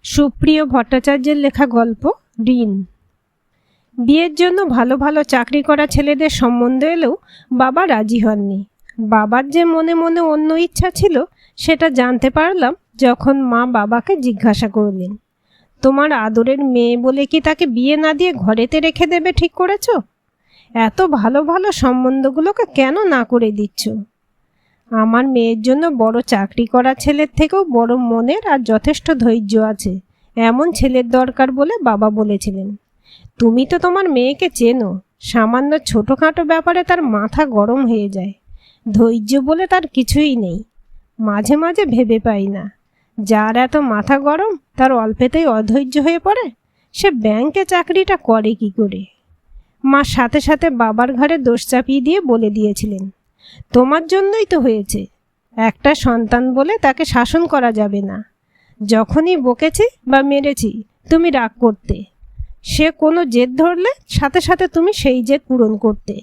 সুপ্রিয় ভট্টাচার্যের লেখা গল্প ঋণ। বিয়ের জন্য ভালো ভালো চাকরি করা ছেলেদের সম্বন্ধ এলেও বাবা রাজি হননি। বাবার যে মনে মনে অন্য ইচ্ছা ছিল সেটা জানতে পারলাম যখন মা বাবাকে জিজ্ঞাসা করলেন, তোমার আদরের মেয়ে বলে কি তাকে বিয়ে না দিয়ে ঘরেতে রেখে দেবে ঠিক করেছ? এত ভালো ভালো সম্বন্ধগুলোকে কেন না করে দিচ্ছ? আমার মেয়ের জন্য বড় চাকরি করা ছেলের থেকেও বড় মনের আর যথেষ্ট ধৈর্য আছে এমন ছেলের দরকার বলে বাবা বলেছিলেন। তুমি তো তোমার মেয়েকে চেনো, সামান্য ছোটোখাটো ব্যাপারে তার মাথা গরম হয়ে যায়। ধৈর্য বলে তার কিছুই নেই। মাঝে মাঝে ভেবে পাই না, যার এত মাথা গরম তার অল্পেতেই অধৈর্য হয়ে পড়ে, সে ব্যাংকে চাকরিটা করে কি করে? মা সাথে সাথে বাবার ঘাড়ে দোষ চাপিয়ে দিয়ে বলে দিয়েছিলেন, তোমার জন্যই তো হয়েছে। একটা সন্তান বলে তাকে শাসন করা যাবে না। যখনই বকেছি বা মেরেছি তুমি রাগ করতে, সে কোনো জেদ ধরলে সাথে সাথে তুমি সেই জেদ পূরণ করতে।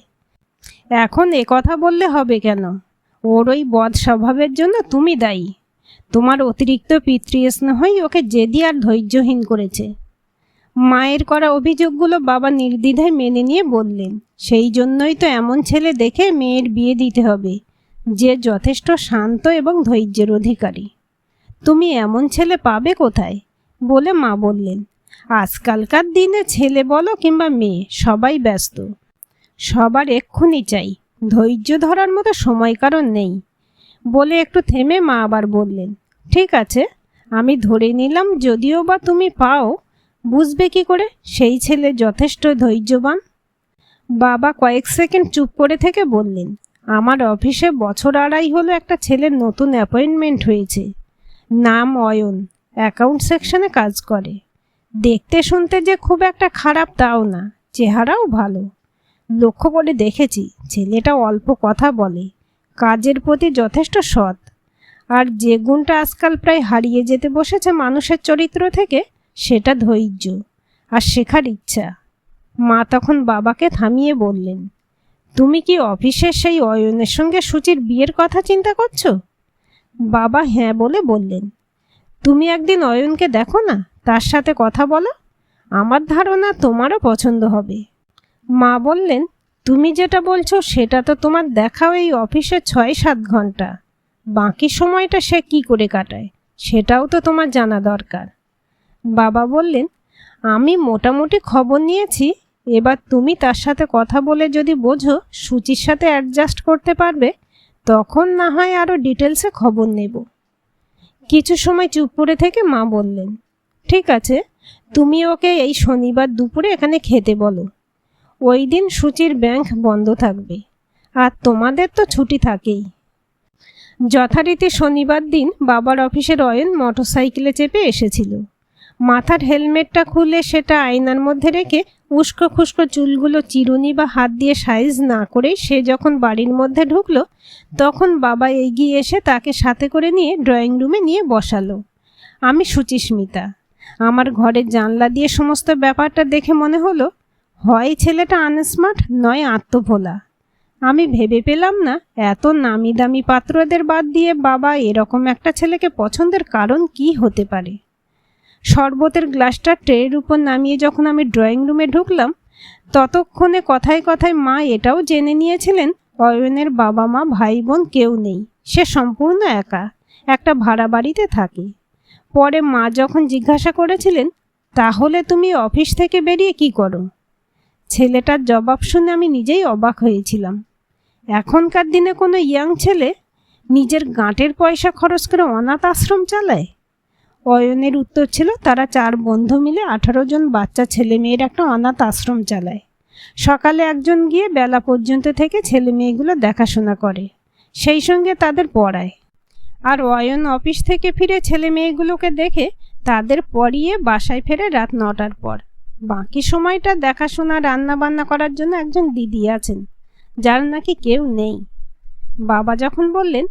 এখন কথা বললে হবে কেন? ওর ওই বদ স্বভাবের জন্য তুমি দায়ী। তোমার অতিরিক্ত পিতৃস্নেহই ওকে জেদি আর ধৈর্যহীন করেছে। মায়ের করা অভিযোগগুলো বাবা নির্দ্বিধায় মেনে নিয়ে বললেন, সেই জন্যই তো এমন ছেলে দেখে মেয়ের বিয়ে দিতে হবে যে যথেষ্ট শান্ত এবং ধৈর্যের অধিকারী। তুমি এমন ছেলে পাবে কোথায়? বলে মা বললেন, আজকালকার দিনে ছেলে বলো কিংবা মেয়ে সবাই ব্যস্ত, সবার এক্ষুনি চাই, ধৈর্য ধরার মতো সময় কারণ নেই। বলে একটু থেমে মা আবার বললেন, ঠিক আছে, আমি ধরে নিলাম যদিও বা তুমি পাও, বুঝবে কি করে সেই ছেলে যথেষ্ট ধৈর্যবান? বাবা কয়েক সেকেন্ড চুপ করে থেকে বললেন, আমার অফিসে বছর আড়াই হলো একটা ছেলের নতুন অ্যাপয়েন্টমেন্ট হয়েছে। নাম অয়ন, অ্যাকাউন্ট সেকশনে কাজ করে। দেখতে শুনতে যে খুব একটা খারাপ তাও না, চেহারাও ভালো। লক্ষ্য করে দেখেছি ছেলেটা অল্প কথা বলে, কাজের প্রতি যথেষ্ট সৎ। আর যে গুণটা আজকাল প্রায় হারিয়ে যেতে বসেছে মানুষের চরিত্র থেকে, সেটা ধৈর্য আর শেখার ইচ্ছা। মা তখন বাবাকে থামিয়ে বললেন, তুমি কি অফিসের সেই অয়নের সঙ্গে সুচির বিয়ের কথা চিন্তা করছো? বাবা হ্যাঁ বলে বললেন, তুমি একদিন অয়নকে দেখো না, তার সাথে কথা বলো, আমার ধারণা তোমারও পছন্দ হবে। মা বললেন, তুমি যেটা বলছো সেটা তো তোমার দেখাও এই অফিসে ৬-৭ ঘন্টা, বাকি সময়টা সে কি করে কাটায় সেটাও তো তোমার জানা দরকার। বাবা বললেন, আমি মোটামুটি খবর নিয়েছি, এবার তুমি তার সাথে কথা বলে যদি বোঝো সুচির সাথে অ্যাডজাস্ট করতে পারবে, তখন না হয় আরও ডিটেলসে খবর নেব। কিছু সময় চুপ করে থেকে মা বললেন, ঠিক আছে, তুমি ওকে এই শনিবার দুপুরে এখানে খেতে বলো। ওই দিন সুচির ব্যাংক বন্ধ থাকবে আর তোমাদের তো ছুটি থাকেই। যথারীতি শনিবার দিন বাবার অফিসের অয়ন মোটরসাইকেলে চেপে এসেছিল। মাথার হেলমেটটা খুলে সেটা আয়নার মধ্যে রেখে উস্কো খুস্কো চুলগুলো চিরুনি বা হাত দিয়ে সাইজ না করেই সে যখন বাড়ির মধ্যে ঢুকলো, তখন বাবা এগিয়ে এসে তাকে সাথে করে নিয়ে ড্রয়িং রুমে নিয়ে বসালো। আমি সুচিস্মিতা। আমার ঘরের জানলা দিয়ে সমস্ত ব্যাপারটা দেখে মনে হলো, হয় ছেলেটা আনস্মার্ট, নয় আত্মভোলা। আমি ভেবে পেলাম না এত নামি দামি পাত্রদের বাদ দিয়ে বাবা এরকম একটা ছেলেকে পছন্দের কারণ কি হতে পারে। শরবতের গ্লাসটা ট্রের উপর নামিয়ে যখন আমি ড্রয়িং রুমে ঢুকলাম, ততক্ষণে কথায় কথায় মা এটাও জেনে নিয়েছিলেন অয়নের বাবা মা ভাই বোন কেউ নেই, সে সম্পূর্ণ একা একটা ভাড়া বাড়িতে থাকে। পরে মা যখন জিজ্ঞাসা করেছিলেন, তাহলে তুমি অফিস থেকে বেরিয়ে কি করো, ছেলেটার জবাব শুনে আমি নিজেই অবাক হয়েছিলাম। এখনকার দিনে কোনো ইয়াং ছেলে নিজের গাঁটের পয়সা খরচ করে অনাথ আশ্রম চালায়? অয়নের উত্তর ছিল, তারা 4 বন্ধু মিলে 18 জন বাচ্চা ছেলে মেয়ের একটা অনাথ আশ্রম চালায়। সকালে একজন গিয়ে বেলা পর্যন্ত থেকে ছেলে মেয়েগুলো দেখাশোনা করে, সেই সঙ্গে তাদের পড়ায়। আর অয়ন অফিস থেকে ফিরে ছেলে মেয়েগুলোকে দেখে তাদের পড়িয়ে বাসায় ফেরে রাত 9টার পর। বাকি সময়টা দেখাশোনা রান্না বান্না করার জন্য একজন দিদি আছেন, যার নাকি কেউ নেই। বাবা যখন বললেন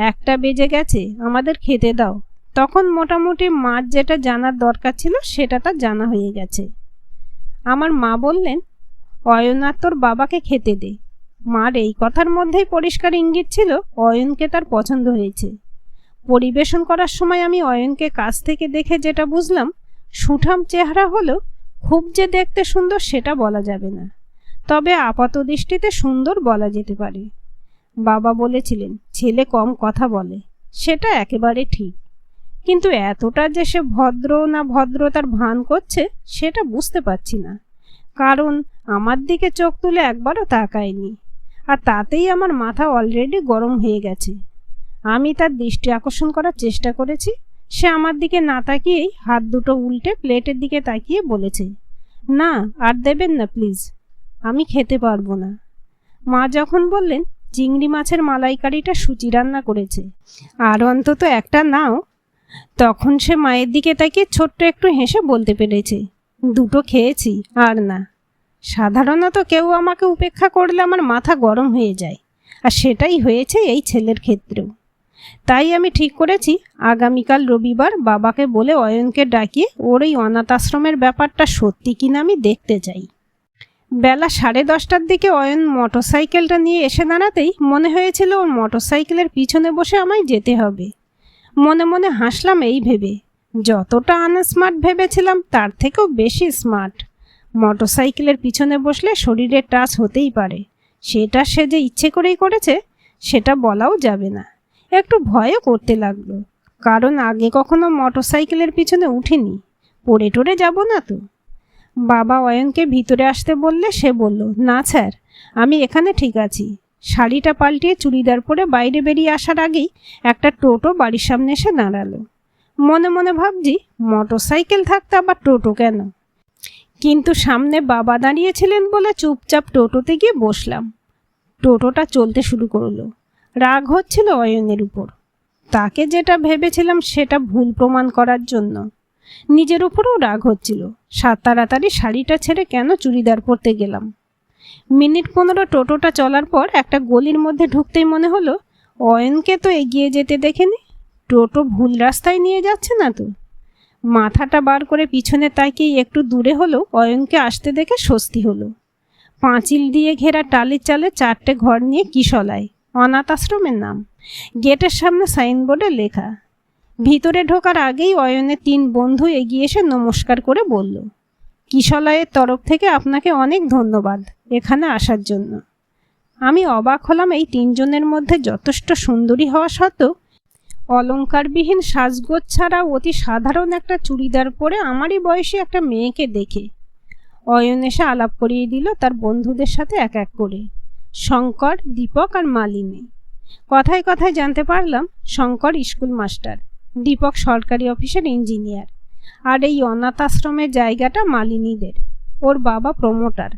1টা বেজে গেছে, আমাদের খেতে দাও, তখন মোটামুটি মার যেটা জানার দরকার ছিল সেটা তার জানা হয়ে গেছে। আমার মা বললেন, অয়ন আর তোর বাবাকে খেতে দে। মার এই কথার মধ্যেই পরিষ্কার ইঙ্গিত ছিল অয়নকে তার পছন্দ হয়েছে। পরিবেশন করার সময় আমি অয়নকে কাছ থেকে দেখে যেটা বুঝলাম, সুঠাম চেহারা হলেও খুব যে দেখতে সুন্দর সেটা বলা যাবে না, তবে আপাত দৃষ্টিতে সুন্দর বলা যেতে পারে। বাবা বলেছিলেন ছেলে কম কথা বলে, সেটা একেবারে ঠিক, কিন্তু এতটা যে সে ভদ্র না ভদ্রতার ভান করছে সেটা বুঝতে পারছি না, কারণ আমার দিকে চোখ তুলে একবারও তাকায়নি, আর তাতেই আমার মাথা অলরেডি গরম হয়ে গেছে। আমি তার দৃষ্টি আকর্ষণ করার চেষ্টা করেছি, সে আমার দিকে না তাকিয়েই হাত দুটো উল্টে প্লেটের দিকে তাকিয়ে বলেছে, না আর দেবেন না প্লিজ, আমি খেতে পারবো না। মা যখন বললেন চিংড়ি মাছের মালাইকারিটা সুচি রান্না করেছে, আর অন্তত একটা নাও, তখন সে মায়ের দিকে তাকিয়ে ছোট্ট একটু হেসে বলতে পেরেছে, দুটো খেয়েছি আর না। সাধারণত কেউ আমাকে উপেক্ষা করলে আমার মাথা গরম হয়ে যায়, আর সেটাই হয়েছে এই ছেলের ক্ষেত্রেও। তাই আমি ঠিক করেছি আগামীকাল রবিবার বাবাকে বলে অয়নকে ডাকিয়ে ওর এই অনাথ আশ্রমের ব্যাপারটা সত্যি কিনা আমি দেখতে চাই। বেলা 10:30টার দিকে অয়ন মোটরসাইকেলটা নিয়ে এসে দাঁড়াতেই মনে হয়েছিল ওর মোটরসাইকেলের পিছনে বসে আমায় যেতে হবে। মনে মনে হাসলাম এই ভেবে, যতটা আনস্মার্ট ভেবেছিলাম তার থেকেও বেশি স্মার্ট। মোটরসাইকেলের পিছনে বসলে শরীরে টাচ হতেই পারে, সেটা সে যে ইচ্ছে করেই করেছে সেটা বলাও যাবে না। একটু ভয়ও করতে লাগলো, কারণ আগে কখনো মোটরসাইকেলের পিছনে উঠিনি, পড়ে টরে যাব না তো। বাবা অয়নকে ভিতরে আসতে বললে সে বলল, না স্যার, আমি এখানে ঠিক আছি। শাড়িটা পাল্টিয়ে চুড়িদার পরে বাইরে বেরিয়ে আসার আগেই একটা টোটো বাড়ির সামনে এসে দাঁড়ালো। মনে মনে ভাবছি মোটরসাইকেল থাকতে আবার টোটো কেন, কিন্তু সামনে বাবা দাঁড়িয়েছিলেন বলে চুপচাপ টোটোতে গিয়ে বসলাম। টোটোটা চলতে শুরু করলো। রাগ হচ্ছিল অয়নের উপর, তাকে যেটা ভেবেছিলাম সেটা ভুল প্রমাণ করার জন্য। নিজের উপরও রাগ হচ্ছিল, তাড়াতাড়ি শাড়িটা ছেড়ে কেন চুড়িদার পরতে গেলাম। মিনিট 15 টোটোটা চলার পর একটা গলির মধ্যে ঢুকতেই মনে হলো অয়নকে তো এগিয়ে যেতে দেখেনি, টোটো ভুল রাস্তায় নিয়ে যাচ্ছে না তো। মাথাটা বার করে পিছনে তাকিয়ে একটু দূরে হলেও অয়নকে আসতে দেখে স্বস্তি হলো। পাঁচিল দিয়ে ঘেরা টালির চালে 4টে ঘর নিয়ে কিশলায়, অনাথ আশ্রমের নাম। গেটের সামনে সাইনবোর্ডে লেখা। ভিতরে ঢোকার আগেই অয়নের 3 বন্ধু এগিয়ে এসে নমস্কার করে বলল, কিশলয়ের তরফ থেকে আপনাকে অনেক ধন্যবাদ এখানে আসার জন্য। আমি অবাক হলাম এই 3 জনের মধ্যে যথেষ্ট সুন্দরী হওয়া সত্ত্বেও অলংকারবিহীন সাজগোজ ছাড়া অতি সাধারণ একটা চুড়িদার পরে আমারই বয়সী একটা মেয়েকে দেখে। অয়ন এসে আলাপ করিয়ে দিল তার বন্ধুদের সাথে এক এক করে, শঙ্কর, দীপক আর মালিনী। কথায় কথায় জানতে পারলাম শঙ্কর স্কুল মাস্টার, দীপক সরকারি অফিসের ইঞ্জিনিয়ার, আর এই অনাথ আশ্রমের জায়গাটা মালিনীদের, ওর বাবা প্রমোটার।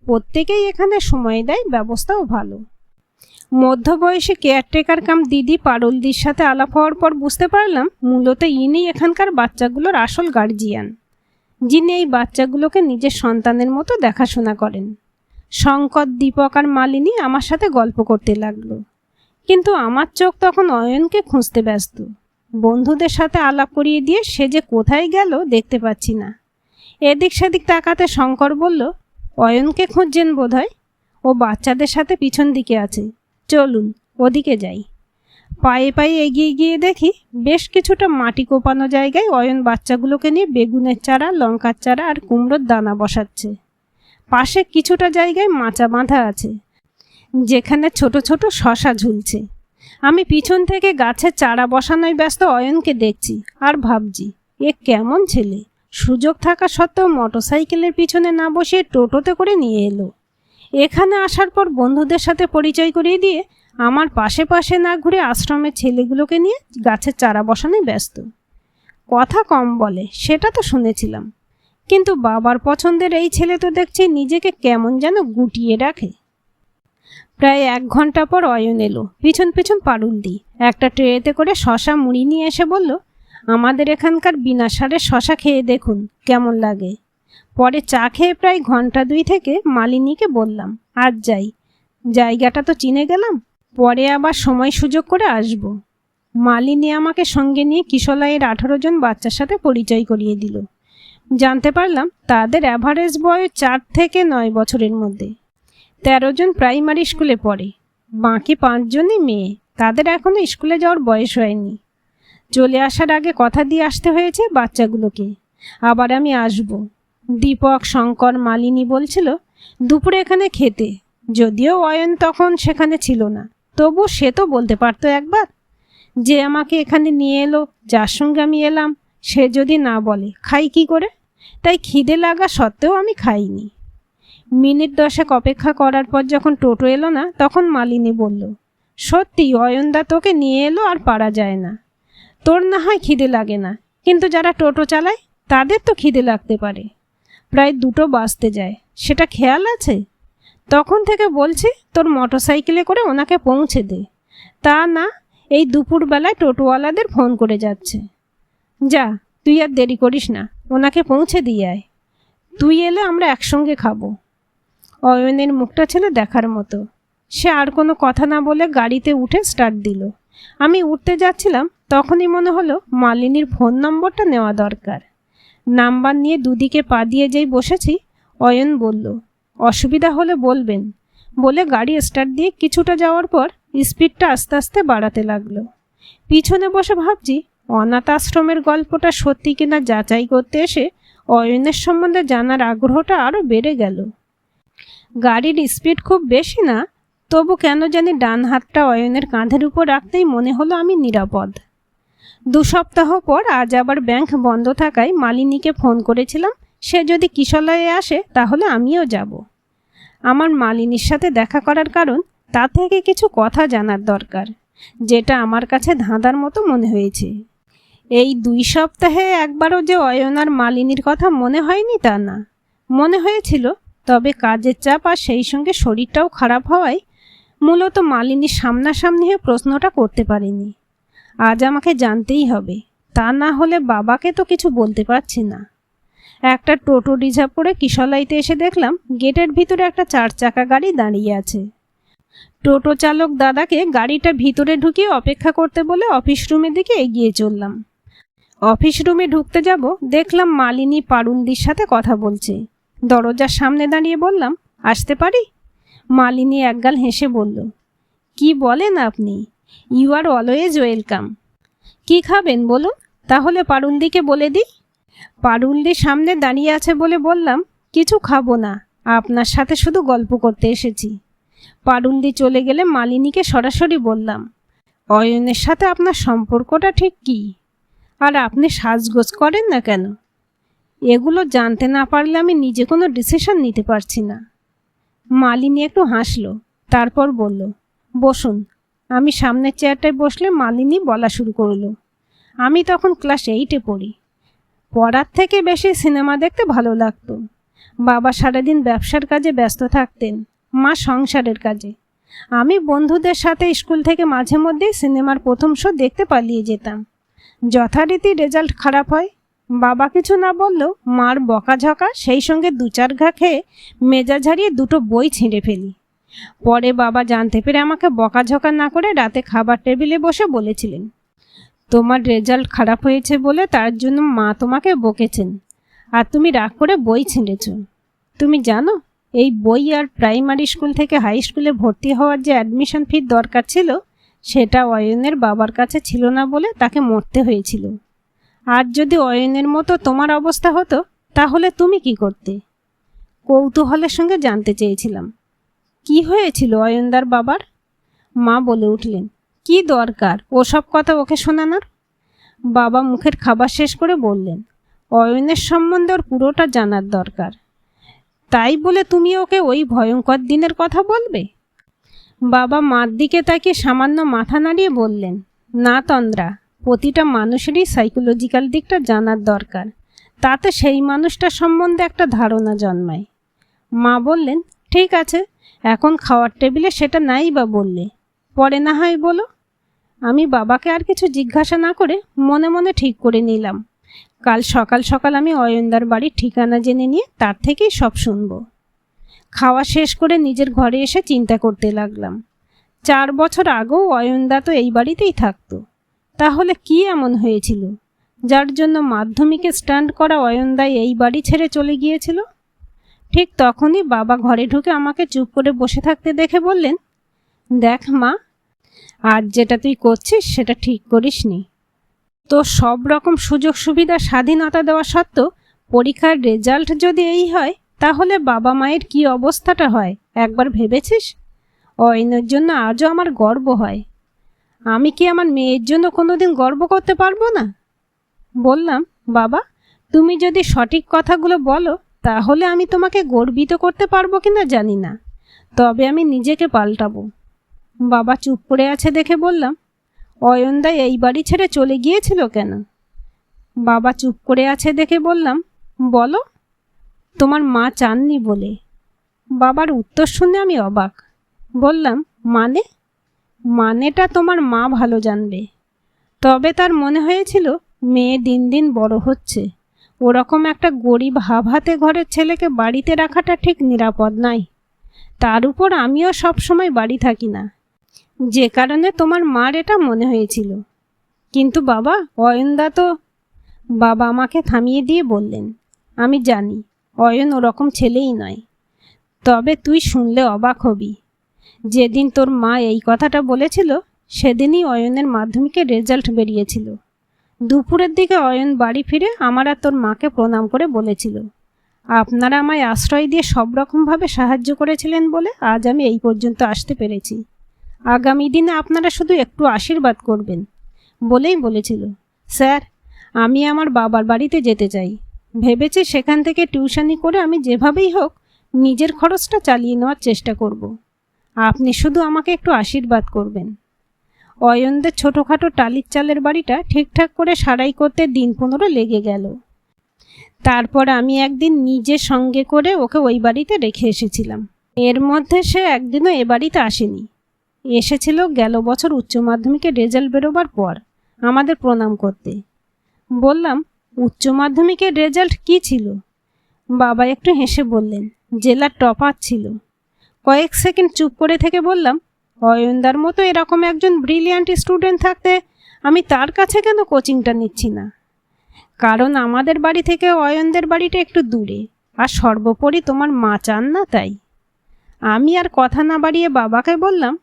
প্রত্যেকেই এখানে সময় দেয়, ব্যবস্থাও ভালো। মধ্যবয়সী কেয়ারটেকার কাম দিদি পারুলদির সাথে আলাপ হওয়ার পর বুঝতে পারলাম মূলত ইনি এখানকার বাচ্চাগুলোর আসল গার্জিয়ান, যিনি এই বাচ্চাগুলোকে নিজের সন্তানের মতো দেখাশোনা করেন। শঙ্কর, দীপক আর মালিনী আমার সাথে গল্প করতে লাগলো, কিন্তু আমার চোখ তখন অয়নকে খুঁজতে ব্যস্ত। বন্ধুদের সাথে আলাপ করিয়ে দিয়ে সে যে কোথায় গেল দেখতে পাচ্ছি না। এদিক সেদিক তাকাতে শঙ্কর বলল, অয়নকে খুঁজছেন বোধহয়, ও বাচ্চাদের সাথে পিছন দিকে আছে, চলুন ওদিকে যাই। পায়ে পায়ে এগিয়ে গিয়ে দেখি বেশ কিছুটা মাটি কোপানো জায়গায় অয়ন বাচ্চাগুলোকে নিয়ে বেগুনের চারা, লঙ্কার চারা আর কুমড়োর দানা বসাচ্ছে। পাশে কিছুটা জায়গায় মাচা বাঁধা আছে, যেখানে ছোট ছোট শশা ঝুলছে। আমি পিছন থেকে গাছের চারা বসানোয় ব্যস্ত অয়নকে দেখছি আর ভাবছি, এ কেমন ছেলে, সুযোগ থাকা সত্ত্বেও মোটরসাইকেলের পিছনে না বসিয়ে টোটোতে করে নিয়ে এলো। এখানে আসার পর বন্ধুদের সাথে পরিচয় করিয়ে দিয়ে আমার পাশে পাশে না ঘুরে আশ্রমের ছেলেগুলোকে নিয়ে গাছের চারা বসানোয় ব্যস্ত। কথা কম বলে সেটা তো শুনেছিলাম, কিন্তু বাবার পছন্দের এই ছেলে তো দেখছি নিজেকে কেমন যেন গুটিয়ে রাখে। প্রায় 1 ঘন্টা পর অয়ন এলো, পিছন পিছন পারুলদি একটা ট্রেতে করে শশা মুড়ি নিয়ে এসে বলল, আমাদের এখানকার বিনা সারের শশা খেয়ে দেখুন কেমন লাগে। পরে চা খেয়ে প্রায় 1-2 ঘন্টা থেকে মালিনীকে বললাম, আজ যাই, জায়গাটা তো চিনে গেলাম, পরে আবার সময় সুযোগ করে আসব। মালিনী আমাকে সঙ্গে নিয়ে কিশলয়ের 18 জন বাচ্চার সাথে পরিচয় করিয়ে দিল। জানতে পারলাম তাদের অ্যাভারেজ বয়স 4 থেকে 9 বছরের মধ্যে। 13 জন প্রাইমারি স্কুলে পড়ে, বাকি 5 জনই মেয়ে, তাদের এখনো স্কুলে যাওয়ার বয়স হয়নি। চলে আসার আগে কথা দিয়ে আসতে হয়েছে বাচ্চাগুলোকে, আবার আমি আসব। দীপক, শঙ্কর, মালিনী বলছিল দুপুরে এখানে খেতে, যদিও অয়ন তখন সেখানে ছিল না, তবু সে তো বলতে পারতো একবার। যে আমাকে এখানে নিয়ে এলো, যার সঙ্গে আমি এলাম, সে যদি না বলে খাই কি করে? তাই খিদে লাগা সত্ত্বেও আমি খাইনি। মিনিট 10 অপেক্ষা করার পর যখন টোটো এলো না, তখন মালিনী বলল, সত্যি অয়নদা তোকে নিয়ে এলো আর পারা যায় না। তোর না হয় খিদে লাগে না, কিন্তু যারা টোটো চালায় তাদের তো খিদে লাগতে পারে। প্রায় 2টো বাজতে যায়, সেটা খেয়াল আছে? তখন থেকে বলছি তোর মোটরসাইকেলে করে ওনাকে পৌঁছে দে, তা না এই দুপুরবেলায় টোটোওয়ালাদের ফোন করে যাচ্ছে। যা, তুই আর দেরি করিস না, ওনাকে পৌঁছে দিয়ে আয়। তুই এলে আমরা একসঙ্গে খাবো। অয়নের মুখটা ছিল দেখার মতো। সে আর কোনো কথা না বলে গাড়িতে উঠে স্টার্ট দিল। আমি উঠতে যাচ্ছিলাম, তখনই মনে হলো মালিনীর ফোন নম্বরটা নেওয়া দরকার। নাম্বার নিয়ে দুদিকে পা দিয়ে যেই বসেছি, অয়ন বলল, অসুবিধা হলে বলবেন, বলে গাড়ি স্টার্ট দিয়ে কিছুটা যাওয়ার পর স্পিডটা আস্তে আস্তে বাড়াতে লাগলো। পিছনে বসে ভাবছি অনাথ আশ্রমের গল্পটা সত্যি কিনা যাচাই করতে এসে অয়নের সম্বন্ধে জানার আগ্রহটা আরও বেড়ে গেল। গাড়ির স্পিড খুব বেশি না, তবু কেন জানি ডান হাতটা অয়নের কাঁধের উপর রাখতেই মনে হলো আমি নিরাপদ। 2 সপ্তাহ পর আজ আবার ব্যাংক বন্ধ থাকায় মালিনীকে ফোন করেছিলাম, সে যদি কিশলয়ে আসে তাহলে আমিও যাব। আমার মালিনীর সাথে দেখা করার কারণ, তা থেকে কিছু কথা জানার দরকার, যেটা আমার কাছে ধাঁধার মতো মনে হয়েছে। এই 2 সপ্তাহে একবারও যে অয়ন আর মালিনীর কথা মনে হয়নি তা না, মনে হয়েছিল, তবে কাজের চাপ আর সেই সঙ্গে শরীরটাও খারাপ হওয়ায় মূলত মালিনীর সামনাসামনি হয়ে প্রশ্নটা করতে পারিনি। আজ আমাকে জানতেই হবে, তা না হলে বাবাকে তো কিছু বলতে পারছি না। একটা টোটো রিজার্ভ করে কিশলাইতে এসে দেখলাম গেটের ভিতরে একটা 4 চাকা গাড়ি দাঁড়িয়ে আছে। টোটো চালক দাদাকে গাড়িটা ভিতরে ঢুকিয়ে অপেক্ষা করতে বলে অফিস রুমের দিকে এগিয়ে চললাম। অফিস রুমে ঢুকতে যাব, দেখলাম মালিনী পারুলদির সাথে কথা বলছে। দরজার সামনে দাঁড়িয়ে বললাম, আসতে পারি? মালিনী একগাল হেসে বলল, কি বলেন আপনি, ইউ আর অলওয়েজ ওয়েলকাম। কি খাবেন বলুন, তাহলে পারুলদিকে বলে দিই। পারুলদি সামনে দাঁড়িয়ে আছে বলে বললাম, কিছু খাবো না, আপনার সাথে শুধু গল্প করতে এসেছি। পারুলদি চলে গেলে মালিনীকে সরাসরি বললাম, অয়নের সাথে আপনার সম্পর্কটা ঠিক কী, আর আপনি সাজগোজ করেন না কেন? এগুলো জানতে না পারলে আমি নিজে কোনো ডিসিশন নিতে পারছি না। মালিনী একটু হাসলো, তারপর বলল, বসুন। আমি সামনের চেয়ারটায় বসলে মালিনী বলা শুরু করলো, আমি তখন ক্লাস 8-এ পড়ি। পড়ার থেকে বেশি সিনেমা দেখতে ভালো লাগতো। বাবা সারাদিন ব্যবসার কাজে ব্যস্ত থাকতেন, মা সংসারের কাজে। আমি বন্ধুদের সাথে স্কুল থেকে মাঝে মধ্যেই সিনেমার প্রথম শো দেখতে পালিয়ে যেতাম। যথারীতি রেজাল্ট খারাপ হয়, বাবা কিছু না বললেও মার বকাঝকা, সেই সঙ্গে 2-4 ঘা খেয়ে মেজাজ হারিয়ে 2টো বই ছিঁড়ে ফেলি। পরে বাবা জানতে পেরে আমাকে বকাঝকা না করে রাতে খাবার টেবিলে বসে বলেছিলেন, তোমার রেজাল্ট খারাপ হয়েছে বলে তার জন্য মা তোমাকে বকেছেন, আর তুমি রাগ করে বই ছিঁড়েছ। তুমি জানো, এই বই আর প্রাইমারি স্কুল থেকে হাই স্কুলে ভর্তি হওয়ার যে অ্যাডমিশন ফির দরকার ছিল, সেটা অয়নের বাবার কাছে ছিল না বলে তাকে মরতে হয়েছিল। আর যদি অয়নের মতো তোমার অবস্থা হতো, তাহলে তুমি কি করতে? কৌতূহলের সঙ্গে জানতে চেয়েছিলাম, কি হয়েছিল অয়নদার বাবার? মা বলে উঠলেন, কি দরকার ওসব কথা ওকে শোনানোর? বাবা মুখের খাবার শেষ করে বললেন, অয়নের সম্বন্ধে ওর পুরোটা জানার দরকার। তাই বলে তুমি ওকে ওই ভয়ঙ্কর দিনের কথা বলবে? বাবা মার দিকে তাকিয়ে সামান্য মাথা নাড়িয়ে বললেন, না তন্দ্রা, প্রতিটা মানুষেরই সাইকোলজিক্যাল দিকটা জানার দরকার, তাতে সেই মানুষটা সম্বন্ধে একটা ধারণা জন্মায়। মা বললেন, ঠিক আছে, এখন খাওয়ার টেবিলে সেটা নাই বা বললে, পরে না হয় বলো। আমি বাবাকে আর কিছু জিজ্ঞাসা না করে মনে মনে ঠিক করে নিলাম, কাল সকাল সকাল আমি অয়নদার বাড়ির ঠিকানা জেনে নিয়ে তার থেকেই সব শুনব। খাওয়া শেষ করে নিজের ঘরে এসে চিন্তা করতে লাগলাম, 4 বছর আগেও অয়নদা তো এই বাড়িতেই থাকতো। তাহলে কি এমন হয়েছিল যার জন্য মাধ্যমিকে স্ট্যান্ড করা অয়নদা এই বাড়ি ছেড়ে চলে গিয়েছিল? ঠিক তখনই বাবা ঘরে ঢুকে আমাকে চুপ করে বসে থাকতে দেখে বললেন, দেখ মা, আজ যেটা তুই করছিস সেটা ঠিক করিসনি। তো সব রকম সুযোগ সুবিধা স্বাধীনতা দেওয়া সত্ত্বেও পরীক্ষার রেজাল্ট যদি এই হয়, তাহলে বাবা মায়ের কি অবস্থাটা হয় একবার ভেবেছিস? অয়নের জন্য আজও আমার গর্ব হয়। আমি কি আমার মেয়ের জন্য কোনোদিন গর্ব করতে পারবো না? বললাম, বাবা, তুমি যদি সঠিক কথাগুলো বলো তাহলে আমি তোমাকে গর্বিত করতে পারবো কিনা জানি না, তবে আমি নিজেকে পাল্টাবো। বাবা চুপ করে আছে দেখে বললাম, অয়নদা এই বাড়ি ছেড়ে চলে গিয়েছিল কেন? বাবা চুপ করে আছে দেখে বললাম, বলো। তোমার মা চাননি বলে। বাবার উত্তর শুনে আমি অবাক। বললাম, মানে? মানেটা তোমার মা ভালো জানবে। তবে তার মনে হয়েছিল মেয়ে দিন দিন বড় হচ্ছে, ওরকম একটা গরিব হাতে ঘরের ছেলেকে বাড়িতে রাখাটা ঠিক নিরাপদ নয়। তার উপর আমিও সবসময় বাড়ি থাকি না, যে কারণে তোমার মার এটা মনে হয়েছিল। কিন্তু বাবা, অয়নদা তো। বাবা আমাকে থামিয়ে দিয়ে বললেন, আমি জানি অয়ন ওরকম ছেলেই নয়, তবে তুই শুনলে অবাক হবি। যেদিন তোর মা এই কথাটা বলেছিল সেদিনই অয়নের মাধ্যমিকের রেজাল্ট বেরিয়েছিল। দুপুরের দিকে অয়ন বাড়ি ফিরে আমার আর তোর মাকে প্রণাম করে বলেছিল, আপনারা আমায় আশ্রয় দিয়ে সব রকমভাবে সাহায্য করেছিলেন বলে আজ আমি এই পর্যন্ত আসতে পেরেছি। আগামী দিনে আপনারা শুধু একটু আশীর্বাদ করবেন বলেই বলেছিল। স্যার, আমি আমার বাবার বাড়িতে যেতে চাই। ভেবেছি সেখান থেকে টিউশনি করে আমি যেভাবেই হোক নিজের খরচটা চালিয়ে নেওয়ার চেষ্টা করব। আপনি শুধু আমাকে একটু আশীর্বাদ করবেন। অয়নদের ছোটোখাটো টালির চালের বাড়িটা ঠিকঠাক করে সারাই করতে দিন 15 লেগে গেল। তারপর আমি একদিন নিজে সঙ্গে করে ওকে ওই বাড়িতে রেখে এসেছিলাম। এর মধ্যে সে একদিনও এ বাড়িতে আসেনি। এসেছিল গেল বছর উচ্চ মাধ্যমিকের রেজাল্ট বেরোবার পর আমাদের প্রণাম করতে। বললাম, উচ্চ মাধ্যমিকের রেজাল্ট কি ছিল? বাবা একটু হেসে বললেন, জেলার টপার ছিল। কয়েক সেকেন্ড চুপ করে থেকে বললাম, অয়নদার মতো এরকম একজন ব্রিলিয়ান্ট স্টুডেন্ট থাকতে আমি তার কাছে কেন কোচিংটা নিচ্ছি না? কারণ আমাদের বাড়ি থেকে অয়নদের বাড়িটা একটু দূরে, আর সর্বোপরি তোমার মা চান না তাই। আমি আর কথা না বাড়িয়ে বাবাকে বললাম,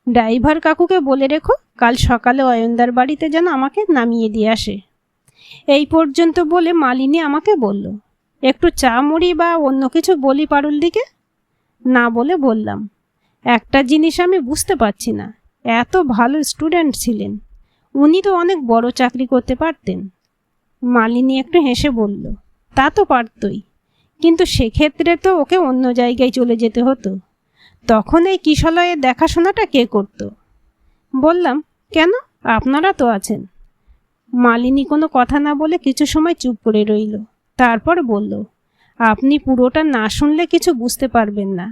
ড্রাইভার কাকুকে বলে রেখো কাল সকালে অয়নদার বাড়িতে যেন আমাকে নামিয়ে দিয়ে আসে। এই পর্যন্ত বলে মালিনী আমাকে বলল, একটু চা মুড়ি বা অন্য কিছু বলি পারুল দিকে? না বলে বললাম, একটা জিনিস আমি বুঝতে পারছি না, এত ভালো স্টুডেন্ট ছিলেন, উনি তো অনেক বড় চাকরি করতে পারতেন। মালিনী একটু হেসে বলল, তা তো পারতই, কিন্তু সেক্ষেত্রে তো ওকে অন্য জায়গায় চলে যেতে হতো। তখন এই কিশলয়ের দেখাশোনাটা কে করত? বললাম, কেন, আপনারা তো আছেন। মালিনী কোনো কথা না বলে কিছু সময় চুপ করে রইল। তারপর বলল, আপনি পুরোটা না শুনলে কিছু বুঝতে পারবেন না।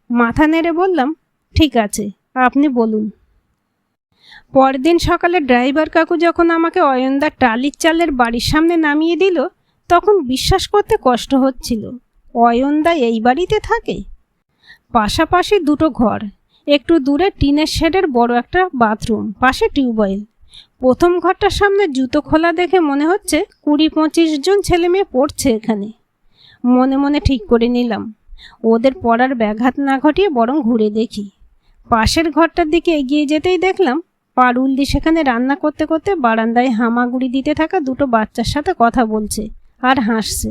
মাথা নেড়ে বললাম, ঠিক আছে, আপনি বলুন। পরদিন সকালে ড্রাইভার কাকু যখন আমাকে অয়নদার টালির চালের বাড়ির সামনে নামিয়ে দিল, তখন বিশ্বাস করতে কষ্ট হচ্ছিল অয়নদা এই বাড়িতে থাকে। পাশাপাশি দুটো ঘর, একটু দূরে টিনের শেডের বড় একটা বাথরুম, পাশে টিউবওয়েল। প্রথম ঘরটার সামনে জুতো খোলা দেখে মনে হচ্ছে 20-25 জন ছেলে মেয়ে পড়ছে এখানে। মনে মনে ঠিক করে নিলাম ওদের পড়ার ব্যাঘাত না ঘটিয়ে বরং ঘুরে দেখি। পাশের ঘরটার দিকে এগিয়ে যেতেই দেখলাম পারুলদি সেখানে রান্না করতে করতে বারান্দায় হামাগুড়ি দিতে থাকা দুটো বাচ্চার সাথে কথা বলছে আর হাসছে।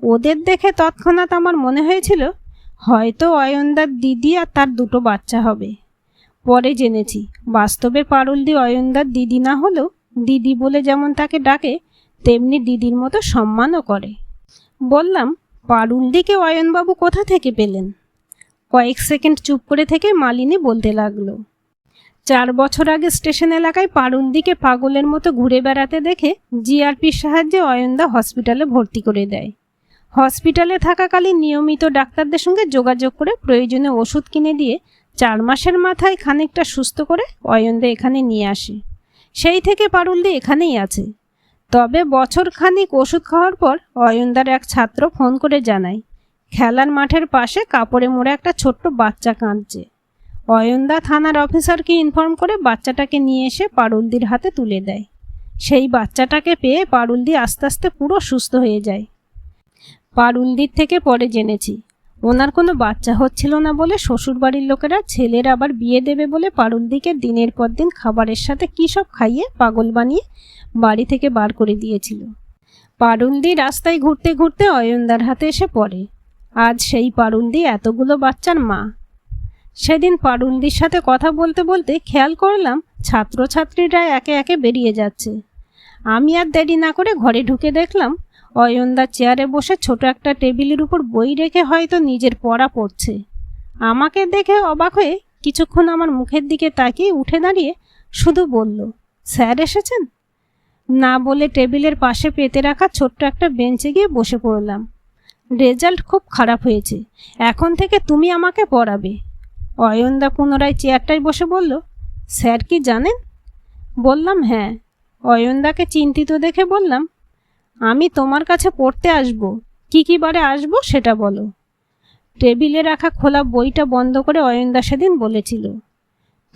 ওদের দেখে তৎক্ষণাৎ আমার মনে হয়েছিল হয়তো অয়নদার দিদি আর তার দুটো বাচ্চা হবে। পরে জেনেছি বাস্তবে পারুলদি অয়নদার দিদি না হলেও দিদি বলে যেমন তাকে ডাকে তেমনি দিদির মতো সম্মানও করে। বললাম, পারুলদিকে অয়নবাবু কোথা থেকে পেলেন? কয়েক সেকেন্ড চুপ করে থেকে মালিনী বলতে লাগলো, 4 বছর আগে স্টেশন এলাকায় পারুলদিকে পাগলের মতো ঘুরে বেড়াতে দেখে জিআরপির সাহায্যে অয়নদা হসপিটালে ভর্তি করে দেয়। হসপিটালে থাকাকালীন নিয়মিত ডাক্তারদের সঙ্গে যোগাযোগ করে প্রয়োজনে ওষুধ কিনে দিয়ে 4 মাসের মাথায় খানিকটা সুস্থ করে অয়নদা এখানে নিয়ে আসে। সেই থেকে পারুলদি এখানেই আছে। তবে বছর খানিক ওষুধ খাওয়ার পর অয়নদার এক ছাত্র ফোন করে জানায় খেলার মাঠের পাশে কাপড়ে মোড়া একটা ছোট্ট বাচ্চা কাঁদছে। অয়নদা থানার অফিসারকে ইনফর্ম করে বাচ্চাটাকে নিয়ে এসে পারুলদির হাতে তুলে দেয়। সেই বাচ্চাটাকে পেয়ে পারুলদি আস্তে আস্তে পুরো সুস্থ হয়ে যায়। পারুলদির থেকে পরে জেনেছি ওনার কোনো বাচ্চা হচ্ছিল না বলে শ্বশুরবাড়ির লোকেরা ছেলের আবার বিয়ে দেবে বলে পারুলদিকে দিনের পর দিন খাবারের সাথে কী সব খাইয়ে পাগল বানিয়ে বাড়ি থেকে বার করে দিয়েছিল। পারুলদি রাস্তায় ঘুরতে ঘুরতে অয়নদার হাতে এসে পড়ে। আজ সেই পারুলদি এতগুলো বাচ্চার মা। সেদিন পারুলদির সাথে কথা বলতে বলতে খেয়াল করলাম ছাত্রছাত্রীরা একে একে বেরিয়ে যাচ্ছে। আমি আর দেরি না করে ঘরে ঢুকে দেখলাম অয়নদা চেয়ারে বসে ছোট একটা টেবিলের উপর বই রেখে হয়তো নিজের পড়া পড়ছে। আমাকে দেখে অবাক হয়ে কিছুক্ষণ আমার মুখের দিকে তাকিয়ে উঠে দাঁড়িয়ে শুধু বলল, স্যার এসেছেন? না বলে টেবিলের পাশে পেতে রাখা ছোট্ট একটা বেঞ্চে গিয়ে বসে পড়লাম। রেজাল্ট খুব খারাপ হয়েছে, এখন থেকে তুমি আমাকে পড়াবে। অয়নদা পুনরায় চেয়ারটায় বসে বলল, স্যার কি জানেন? বললাম হ্যাঁ। অয়নদাকে চিন্তিত দেখে বললাম, আমি তোমার কাছে পড়তে আসব, কী বারে আসবো সেটা বলো। টেবিলে রাখা খোলা বইটা বন্ধ করে অয়নদা সেদিন বলেছিল,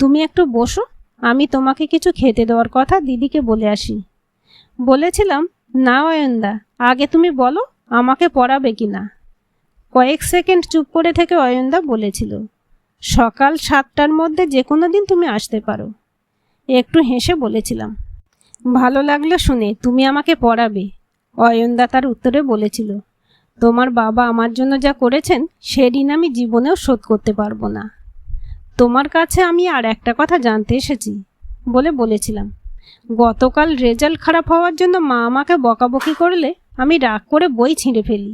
তুমি একটু বসো, আমি তোমাকে কিছু খেতে দেওয়ার কথা দিদিকে বলে আসি। বলেছিলাম, না অয়নদা, আগে তুমি বলো আমাকে পড়াবে কি না। কয়েক সেকেন্ড চুপ করে থেকে অয়নদা বলেছিল, সকাল 7টার মধ্যে যে কোনো দিন তুমি আসতে পারো। একটু হেসে বলেছিলাম, ভালো লাগলো শুনে, তুমি আমাকে পড়াবে। অয়নদা তার উত্তরে বলেছিল, তোমার বাবা আমার জন্য যা করেছেন সে ঋণ আমি জীবনেও শোধ করতে পারবো না। তোমার কাছে আমি আর একটা কথা জানতে এসেছি বলে বলেছিলাম, গতকাল রেজাল্ট খারাপ হওয়ার জন্য মা আমাকে বকাবকি করলে আমি রাগ করে বই ছিঁড়ে ফেলি।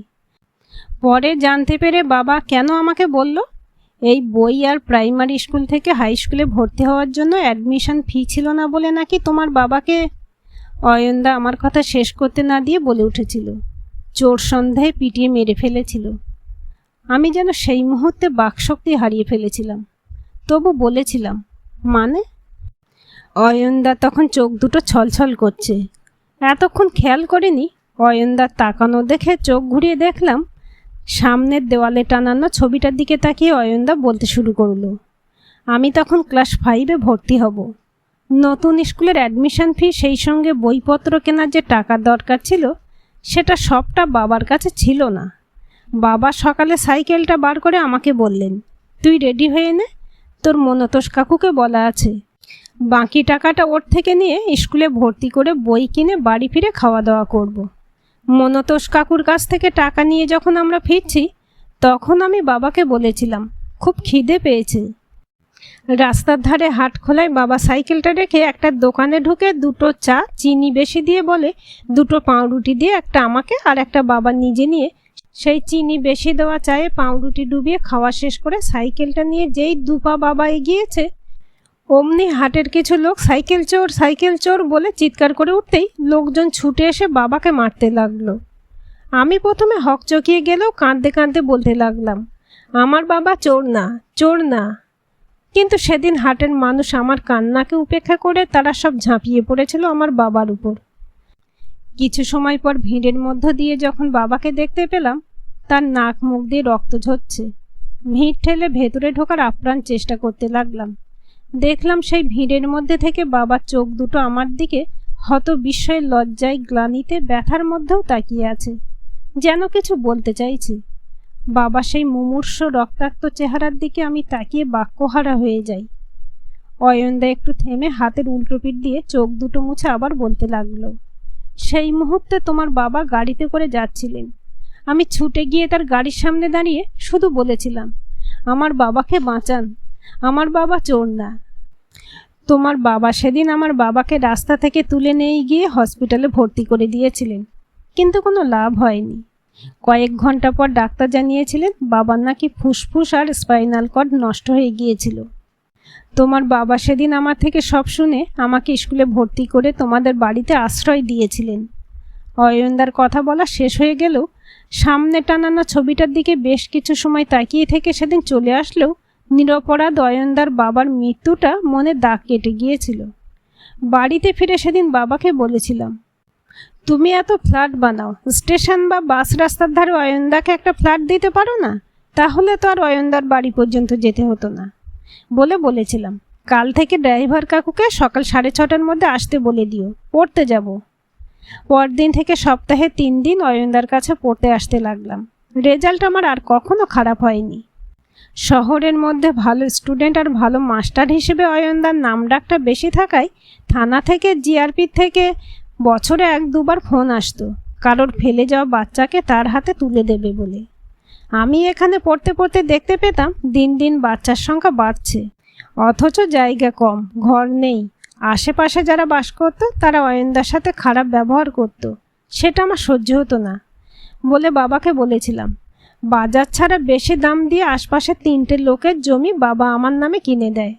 পরে জানতে পেরে বাবা কেন আমাকে বলল, এই বই আর প্রাইমারি স্কুল থেকে হাই স্কুলে ভর্তি হওয়ার জন্য অ্যাডমিশন ফি ছিল না বলে নাকি তোমার বাবাকে। অয়নদা আমার কথা শেষ করতে না দিয়ে বলে উঠেছিল, চোর সন্ধ্যায় পিটিয়ে মেরে ফেলেছিল। আমি যেন সেই মুহূর্তে বাকশক্তি হারিয়ে ফেলেছিলাম। তবু বলেছিলাম, মানে? অয়নদা তখন চোখ দুটো ছলছল করছে। এতক্ষণ খেয়াল করিনি। অয়নদার তাকানো দেখে চোখ ঘুরিয়ে দেখলাম সামনের দেওয়ালে টানানো ছবিটার দিকে তাকিয়ে অয়নদা বলতে শুরু করলো, আমি তখন ক্লাস 5-এ ভর্তি হব। নতুন স্কুলের অ্যাডমিশন ফি সেই সঙ্গে বইপত্র কেনার যে টাকার দরকার ছিল সেটা সবটা বাবার কাছে ছিল না। বাবা সকালে সাইকেলটা বার করে আমাকে বললেন, তুই রেডি হয়ে নে, তোর মনতোষ কাকুকে বলা আছে, বাকি টাকাটা ওর থেকে নিয়ে স্কুলে ভর্তি করে বই কিনে বাড়ি ফিরে খাওয়া দাওয়া করব। মনতোষ কাকুর কাছ থেকে টাকা নিয়ে যখন আমরা ফিরছি তখন আমি বাবাকে বলেছিলাম, খুব খিদে পেয়েছে। রাস্তার ধারে হাট খোলায় বাবা সাইকেলটা রেখে একটা দোকানে ঢুকে 2টো চা চিনি বেশি দিয়ে বলে 2টো পাউরুটি দিয়ে একটা আমাকে আর একটা বাবা নিজে নিয়ে সেই চিনি বেশি দেওয়া চায়ে পাউরুটি ডুবিয়ে খাওয়া শেষ করে সাইকেলটা নিয়ে যেই 2 পা বাবা এগিয়েছে অমনি হাটের কিছু লোক সাইকেল চোর বলে চিৎকার করে উঠতেই লোকজন ছুটে এসে বাবাকে মারতে লাগলো। আমি প্রথমে হকচকিয়ে গেলেও কাঁদতে কাঁদতে বলতে লাগলাম, আমার বাবা চোর না, চোর না। কিন্তু সেদিন হাটের মানুষ আমার কান্নাকে উপেক্ষা করে তারা সব ঝাঁপিয়ে পড়েছিল আমার বাবার উপর। কিছু সময় পর ভিড়ের মধ্য দিয়ে যখন বাবাকে দেখতে পেলাম তার নাক মুখ দিয়ে রক্ত ঝরছে। ভিড় ঠেলে ভেতরে ঢোকার আপ্রাণ চেষ্টা করতে লাগলাম। দেখলাম সেই ভিড়ের মধ্যে থেকে বাবার চোখ দুটো আমার দিকে হত বিস্ময়ের লজ্জায় গ্লানিতে ব্যথার মধ্যেও তাকিয়ে আছে, যেন কিছু বলতে চাইছে। বাবা সেই মুমূর্ষ রক্তাক্ত চেহারার দিকে আমি তাকিয়ে বাক্যহারা হয়ে যাই। অয়নদা একটু থেমে হাতের উল্টো পিঠ দিয়ে চোখ দুটো মুছে আবার বলতে লাগলো, সেই মুহূর্তে তোমার বাবা গাড়িতে করে যাচ্ছিলেন। আমি ছুটে গিয়ে তার গাড়ির সামনে দাঁড়িয়ে শুধু বলেছিলাম, আমার বাবাকে বাঁচান, আমার বাবা চোর না। তোমার বাবা সেদিন আমার বাবাকে রাস্তা থেকে তুলে নিয়ে গিয়ে হসপিটালে ভর্তি করে দিয়েছিলেন, কিন্তু কোনো লাভ হয়নি। কয়েক ঘন্টা পর ডাক্তার জানিয়েছিলেন বাবার নাকি ফুসফুস আর স্পাইনাল কর্ড নষ্ট হয়ে গিয়েছিল। তোমার বাবা সেদিন আমার থেকে সব শুনে আমাকে স্কুলে ভর্তি করে তোমাদের বাড়িতে আশ্রয় দিয়েছিলেন। অয়নদার কথা বলা শেষ হয়ে গেলেও সামনে টানানো ছবিটার দিকে বেশ কিছু সময় তাকিয়ে থেকে সেদিন চলে আসলেও নিরপরাধ অয়নদার বাবার মৃত্যুটা মনে দাগ কেটে গিয়েছিল। বাড়িতে ফিরে সেদিন বাবাকে বলেছিলাম, তুমি এত ফ্ল্যাট বানাও, স্টেশন বা বাস রাস্তার ধারে অয়নদাকে একটা ফ্ল্যাট দিতে পারো না? তাহলে তো আর অয়নদার বাড়ি পর্যন্ত যেতে হতো না। বলেছিলাম, কাল থেকে ড্রাইভার কাকুকে সকাল 6:30টার মধ্যে আসতে বলে দিও, পড়তে যাব। পরদিন থেকে সপ্তাহে 3 দিন অয়নদার কাছে পড়তে আসতে লাগলাম। রেজাল্ট আমার আর কখনো খারাপ হয়নি। শহরের মধ্যে ভালো স্টুডেন্ট আর ভালো মাস্টার হিসেবে অয়নদার নামডাকটা বেশি থাকায় থানা থেকে জিআরপি থেকে বছরে 1-2বার ফোন আসতো কারোর ফেলে যাওয়া বাচ্চাকে তার হাতে তুলে দেবে বলে। আমি এখানে পড়তে পড়তে দেখতে পেতাম দিন দিন বাচ্চার সংখ্যা বাড়ছে, অথচ জায়গা কম, ঘর নেই। আশেপাশে যারা বাস করতো তারা অয়নদার সাথে খারাপ ব্যবহার করত। সেটা আমার সহ্য হতো না বলে বাবাকে বলেছিলাম, বাজার ছাড়া বেশি দাম দিয়ে আশপাশে 3টে লোকের জমি বাবা আমার নামে কিনে দেয়।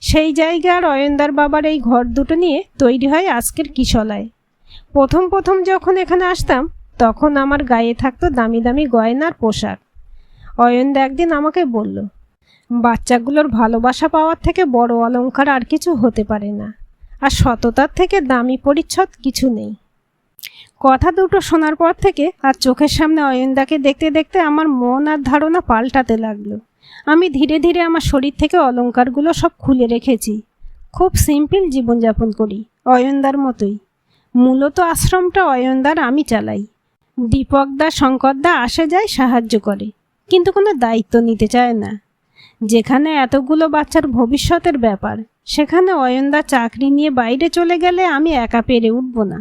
সেই জায়গা আর অয়নদার বাবার এই ঘর দুটো নিয়ে তৈরি হয় আজকের কিশলায়। প্রথম প্রথম যখন এখানে আসতাম তখন আমার গায়ে থাকতো দামি দামি গয়নার পোশাক। অয়নদা একদিন আমাকে বলল, বাচ্চাগুলোর ভালোবাসা পাওয়ার থেকে বড় অলংকার আর কিছু হতে পারে না, আর সততার থেকে দামি পরিচ্ছদ কিছু নেই। কথা দুটো শোনার পর থেকে আর চোখের সামনে অয়নদাকে দেখতে দেখতে আমার মন আর ধারণা পাল্টাতে লাগলো। আমি ধীরে ধীরে আমার শরীর থেকে অলংকারগুলো সব খুলে রেখেছি। খুব সিম্পল জীবনযাপন করি, অয়নদার মতোই। মূলত আশ্রমটা অয়নদার, আমি চালাই। দীপকদা শঙ্করদা আসে যায়, সাহায্য করে, কিন্তু কোনো দায়িত্ব নিতে চায় না। যেখানে এতগুলো বাচ্চার ভবিষ্যতের ব্যাপার, সেখানে অয়নদা চাকরি নিয়ে বাইরে চলে গেলে আমি একা পেরে উঠব না।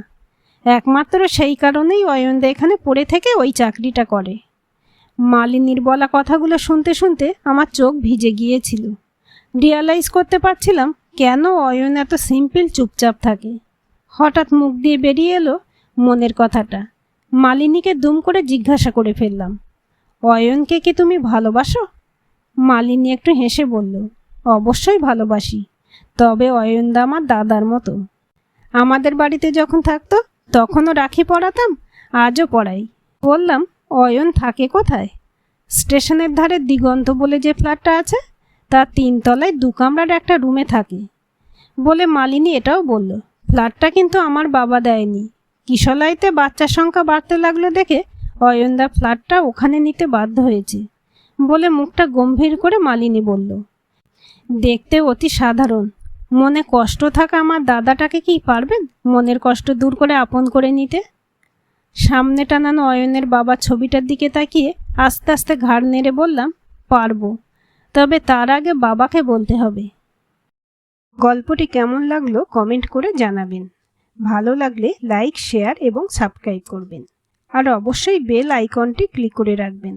একমাত্র সেই কারণেই অয়নদা এখানে পড়ে থেকে ওই চাকরিটা করে। মালিনীর বলা কথাগুলো শুনতে শুনতে আমার চোখ ভিজে গিয়েছিল। রিয়ালাইজ করতে পারছিলাম কেন অয়ন এত সিম্পল চুপচাপ থাকে। হঠাৎ মুখ দিয়ে বেরিয়ে এলো মনের কথাটা। মালিনীকে দুম করে জিজ্ঞাসা করে ফেললাম, অয়নকে কি তুমি ভালোবাসো? মালিনী একটু হেসে বলল, অবশ্যই ভালোবাসি, তবে অয়নদা আমার দাদার মতো। আমাদের বাড়িতে যখন থাকতো তখনও রাখি পরাতাম, আজও পরাই। বললাম, অয়ন থাকে কোথায়? স্টেশনের ধারে দিগন্ত বলে যে ফ্ল্যাটটা আছে তার 3 তলায় 2 কামরার একটা রুমে থাকে বলে মালিনী এটাও বলল। ফ্ল্যাটটা কিন্তু আমার বাবা দেয়নি। কিশলাইতে বাচ্চার সংখ্যা বাড়তে লাগলো দেখে অয়নদা ফ্ল্যাটটা ওখানে নিতে বাধ্য হয়েছে বলে মুখটা গম্ভীর করে মালিনী বলল, দেখতে অতি সাধারণ। মনে কষ্ট থাকা আমার দাদাটাকে কি পারবেন মনের কষ্ট দূর করে আপন করে নিতে? সামনে টানানো অয়নের বাবার ছবিটার দিকে তাকিয়ে আস্তে আস্তে ঘাড় নেড়ে বললাম, পারবো, তবে তার আগে বাবাকে বলতে হবে। গল্পটি কেমন লাগলো কমেন্ট করে জানাবেন। ভালো লাগলে লাইক, শেয়ার এবং সাবস্ক্রাইব করবেন, আর অবশ্যই বেল আইকনটি ক্লিক করে রাখবেন।